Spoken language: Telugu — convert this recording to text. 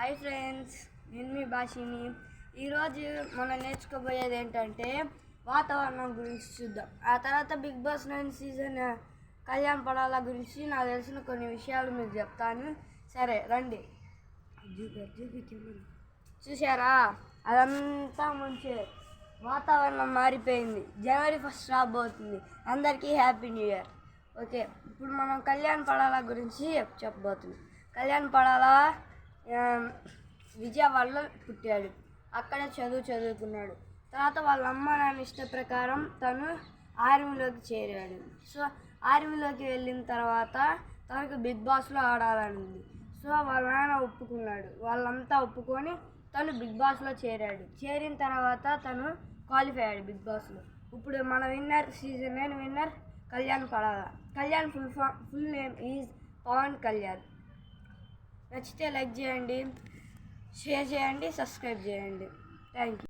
హాయ్ ఫ్రెండ్స్, నేను మీ భాషని. ఈరోజు మనం నేర్చుకోబోయేది ఏంటంటే వాతావరణం గురించి చూద్దాం. ఆ తర్వాత Bigg Boss 9 season Kalyan Padala గురించి నాకు తెలిసిన కొన్ని విషయాలు మీకు చెప్తాను. సరే రండి. చూసారా, అదంతా మంచి వాతావరణం మారిపోయింది. జనవరి 1 రాబోతుంది. అందరికీ హ్యాపీ న్యూ ఇయర్. ఓకే, ఇప్పుడు మనం కళ్యాణ్ పడాల గురించి చెప్పబోతున్నాం. కళ్యాణ్ పడాల విజయవాడలో పుట్టాడు. అక్కడే చదువుకున్నాడు. తర్వాత వాళ్ళ అమ్మ నాన్న ఇష్ట ప్రకారం తను ఆర్మీలోకి చేరాడు. సో ఆర్మీలోకి వెళ్ళిన తర్వాత తనకు బిగ్ బాస్లో ఆడాలనుంది. సో వాళ్ళ నాన్న ఒప్పుకున్నాడు. వాళ్ళంతా ఒప్పుకొని తను బిగ్ బాస్లో చేరాడు. చేరిన తర్వాత తను క్వాలిఫై అయ్యాడు బిగ్ బాస్లో. ఇప్పుడు మన winner, season 9 winner Kalyan Padala. Kalyan full name is Pawan Kalyan. నచ్చితే లైక్ చేయండి, షేర్ చేయండి, సబ్స్క్రైబ్ చేయండి. Thank you.